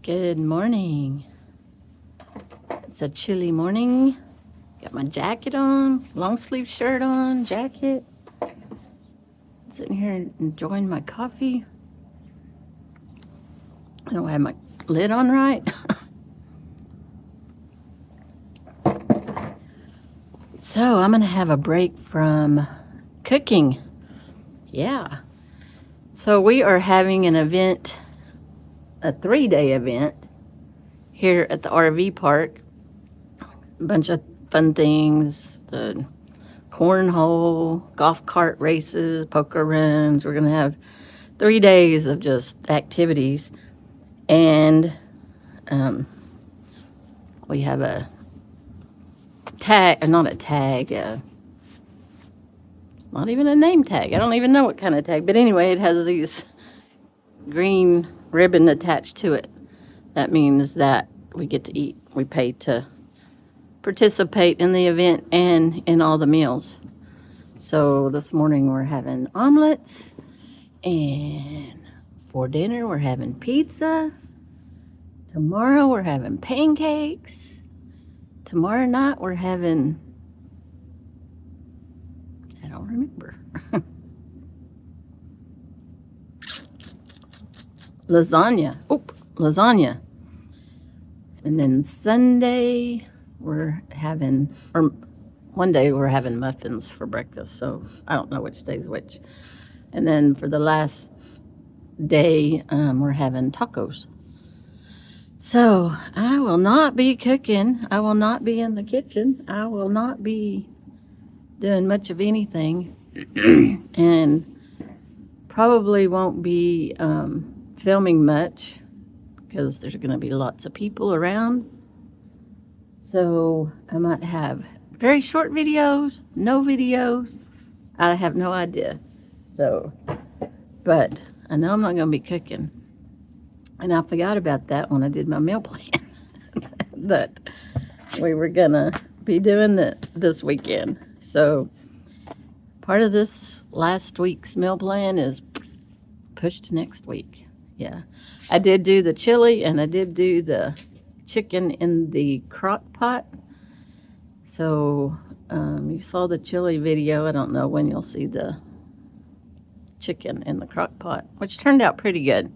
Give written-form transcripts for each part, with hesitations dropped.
Good morning. It's a chilly morning. Got my jacket on, long sleeve shirt on, jacket. Sitting here enjoying my coffee. I don't have my lid on right. So I'm gonna have a break from cooking. Yeah. So we are having an event, a 3-day event here at the RV park. A bunch of fun things, the cornhole, golf cart races, poker runs. We're gonna have 3 days of just activities, and we have a tag, not a tag, it's not even a name tag. I don't even know what kind of tag, but anyway, it has these green ribbon attached to it. That means that we get to eat. We pay to participate in the event and in all the meals. So this morning we're having omelets, and for dinner we're having pizza. Tomorrow we're having pancakes. Tomorrow night we're having, I don't remember. Lasagna. And then Sunday we're having, or one day we're having muffins for breakfast, so I don't know which day's which. And then for the last day, we're having tacos. So I will not be cooking. I will not be in the kitchen. I will not be doing much of anything. And probably won't be filming much because there's going to be lots of people around. So I might have very short videos, no videos. I have no idea. So, but I know I'm not going to be cooking. And I forgot about that when I did my meal plan. That we were going to be doing that this weekend. So part of this last week's meal plan is pushed to next week. Yeah. I did do the chili and I did do the chicken in the crock pot. So you saw the chili video. I don't know when you'll see the chicken in the crock pot, which turned out pretty good.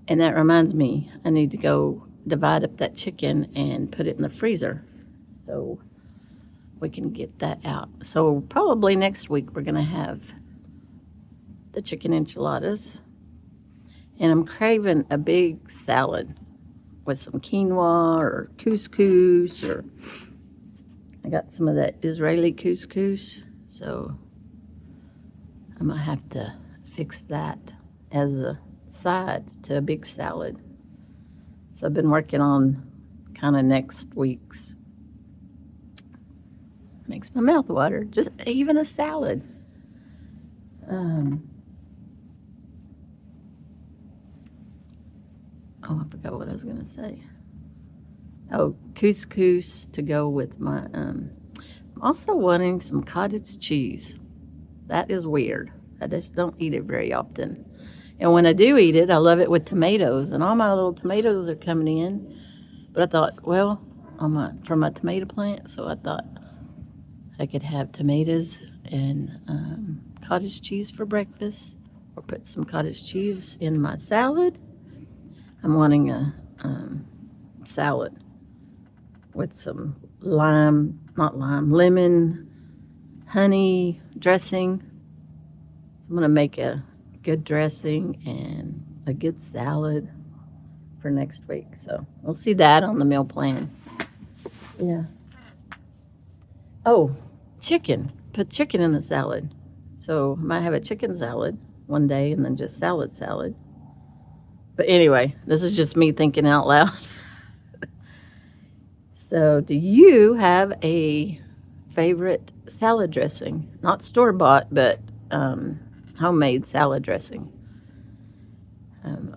And that reminds me, I need to go divide up that chicken and put it in the freezer so we can get that out. So probably next week we're going to have the chicken enchiladas. And I'm craving a big salad with some quinoa or couscous, or I got some of that Israeli couscous. So I might have to fix that as a side to a big salad. So I've been working on kind of next week's. Makes my mouth water, just even a salad. Oh, I forgot what I was going to say. Oh, couscous to go with my, I'm also wanting some cottage cheese. That is weird. I just don't eat it very often. And when I do eat it, I love it with tomatoes. And all my little tomatoes are coming in. But I thought, well, from my tomato plant, so I thought I could have tomatoes and cottage cheese for breakfast, or put some cottage cheese in my salad. I'm wanting a salad with some lemon, honey dressing. I'm going to make a good dressing and a good salad for next week. So we'll see that on the meal plan. Yeah. Oh, chicken. Put chicken in the salad. So I might have a chicken salad one day and then just salad. But anyway, this is just me thinking out loud. So do you have a favorite salad dressing? Not store-bought, but homemade salad dressing.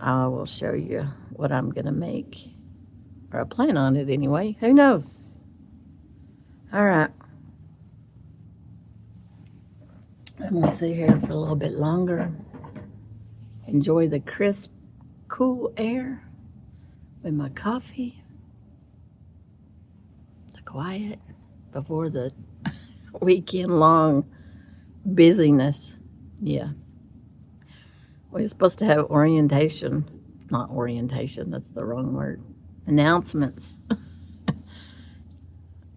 I will show you what I'm going to make. Or I plan on it anyway. Who knows? All right. I'm going to sit here for a little bit longer. Enjoy the crisp, cool air. with my coffee. The quiet before the weekend long busyness. Yeah. We're supposed to have orientation. Not orientation, that's the wrong word. Announcements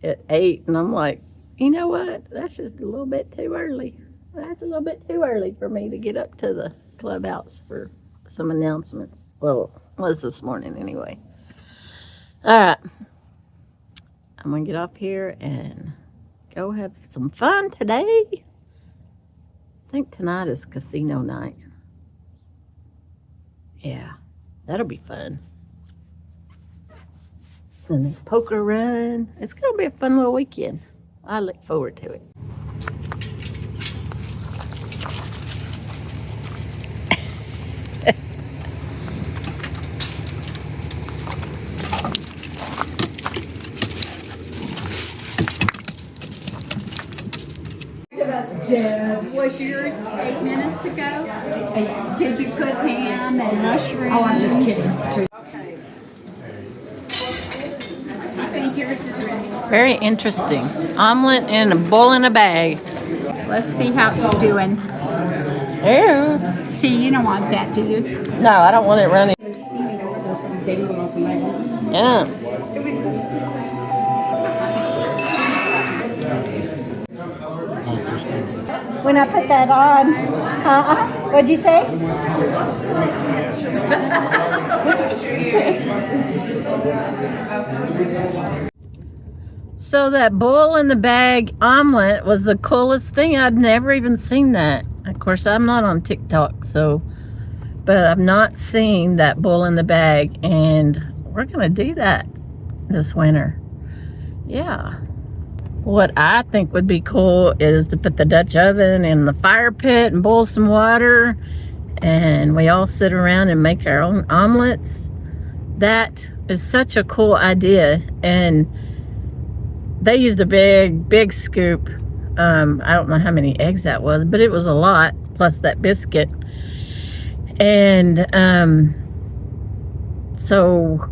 at 8, and I'm like, you know what? That's just a little bit too early. That's a little bit too early for me to get up to the clubhouse for some announcements. Well, it was this morning anyway. All right. I'm going to get off here and go have some fun today. I think tonight is casino night. Yeah, that'll be fun. And the poker run. It's going to be a fun little weekend. I look forward to it. Was yours 8 minutes ago? Yes. Did you put ham and mushrooms? Oh, I'm just kidding. I think yours is ready. Very interesting. Omelet and a bowl in a bag. Let's see how it's doing. Ew. See, you don't want that, do you? No, I don't want it running. Yeah. When I put that on, what'd you say? So that bowl in the bag omelet was the coolest thing. I'd never even seen that. Of course, I'm not on TikTok, but I've not seen that bowl in the bag, and we're gonna do that this winter. Yeah. What I think would be cool is to put the Dutch oven in the fire pit and boil some water, and we all sit around and make our own omelets. That is such a cool idea. And they used a big scoop. I don't know how many eggs that was, but it was a lot, plus that biscuit. And so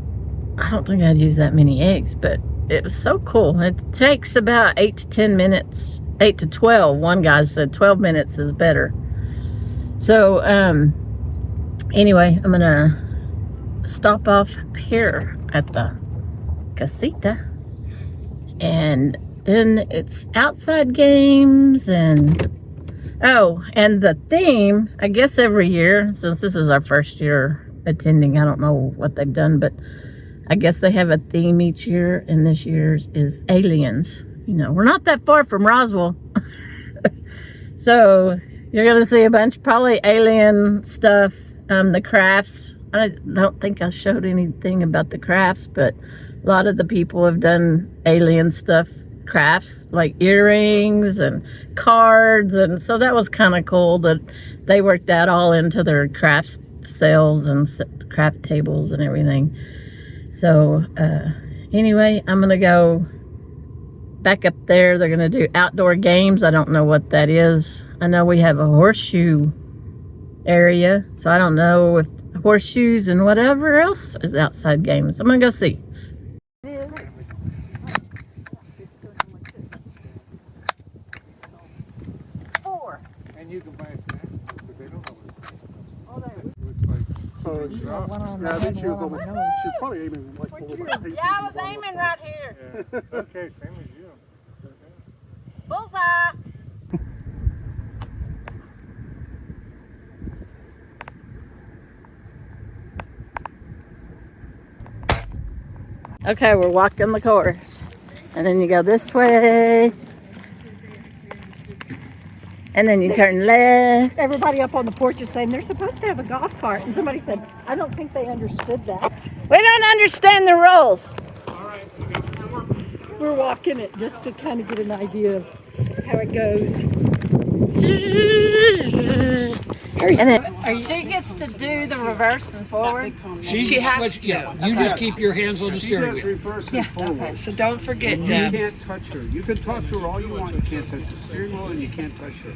I don't think I'd use that many eggs, but it was so cool. It takes about 8 to 10 minutes, 8 to 12. One guy said 12 minutes is better. So anyway, I'm gonna stop off here at the casita, and then it's outside games. And and the theme, I guess every year, since this is our first year attending, I don't know what they've done, but I guess they have a theme each year, and this year's is aliens. You know, we're not that far from Roswell. So you're going to see a bunch, probably alien stuff. The crafts, I don't think I showed anything about the crafts, but a lot of the people have done alien stuff, crafts, like earrings and cards. And so that was kind of cool that they worked that all into their craft sales and craft tables and everything. So anyway, I'm gonna go back up there. They're gonna do outdoor games. I don't know what that is. I know we have a horseshoe area, so I don't know if horseshoes and whatever else is outside games. I'm gonna go see. And you can buy snacks, but they don't know what it's supposed to. Yeah, I think she was probably aiming like over my face. Yeah, I was aiming right here. Yeah. Okay, same as you. Bullseye. Okay, we're walking the course, and then you go this way, and then you turn left. Everybody up on the porch is saying they're supposed to have a golf cart, and somebody said, I don't think they understood that. We don't understand the rules. We're walking it just to kind of get an idea of how it goes. And then she gets to do the reverse and forward. She has to. You just keep your hands on the She steering does wheel. reverse and forward. So don't forget You that. can't touch her. You can talk to her all you want. You can't touch the steering wheel, and you can't touch her.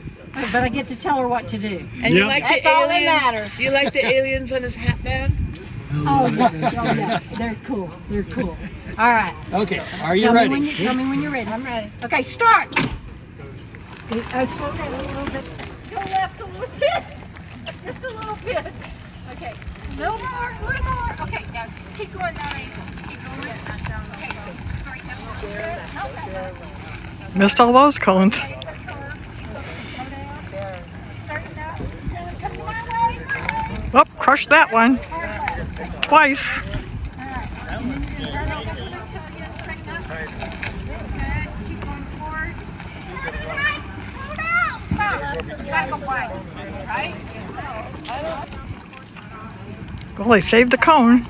But I get to tell her what to do. And you like That's the all that aliens? matters. You like the aliens on his hat band? Oh, yeah. Oh, yeah. They're cool. They're cool. All right. Okay, are you Tell ready? me when tell me when you're ready. I'm ready. Okay, start. Okay, slow down a little bit. Go left a little bit. Just a little bit. Okay. A little more. Okay, now keep going down ankle. Keep going. Okay, straighten up a little bit. Not that much. Missed all those cones. Okay, the curve. Keep going. Slow down. Straighten up. Come my way. Oh, crushed that one. Twice. All right. And then you're going to turn over the toe. Yes, straighten up. Good. Keep going forward. Right. Slow down. Stop. Back away. Right? Well, they saved the cone.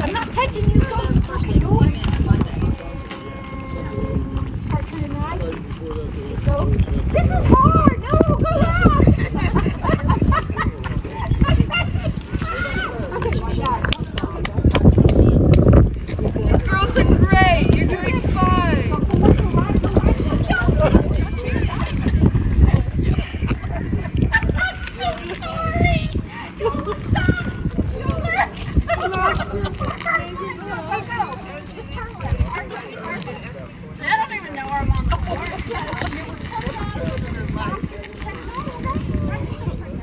I'm not touching you. Go supposed to do it. Start turning right. Go. This is hard. No, go left. Okay, my God. Girls are great. You're doing fine. Go from left to right, go right, go. I'm so sorry. Don't stop. Go left. Go left. Hey, go. Just turn left. I don't even know where I'm on the board.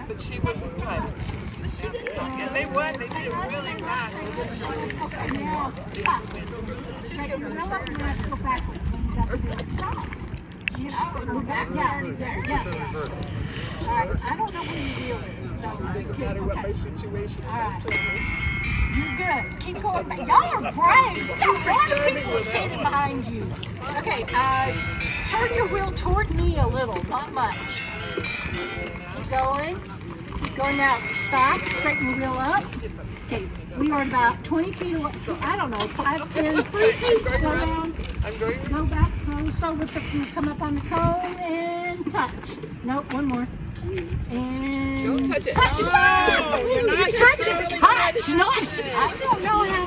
But she wasn't fine. And they won. They did it really fast. Okay, now stop. Straighten your up and let's go backwards. When you got to do is stop. You know, we're back down. Yeah. All right, I don't know where your wheel is, so No matter what my situation, all right. You're good. Keep going back. Y'all are brave. There's a lot of people standing behind you. Okay, turn your wheel toward me a little, not much. Keep going. Keep going now. Stop. Straighten the wheel up. Okay, we are about 20 feet away. I don't know, 5, 10, 3 feet. Slow down. I'm going to Go back slow. We're fixing to come up on the cone and touch. Nope, one more. And Don't touch it. Touch. No, you're not. Touch is touch. Not. I don't know how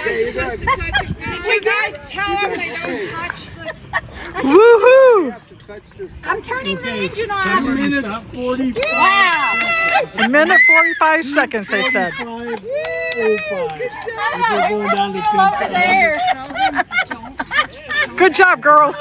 You're supposed to touch it. You guys tell them they don't touch the... Woohoo! I'm turning the engine on. 10 minutes 45. Wow. A minute 45 seconds, they said. 45. We're going down to over there. Good job, girls.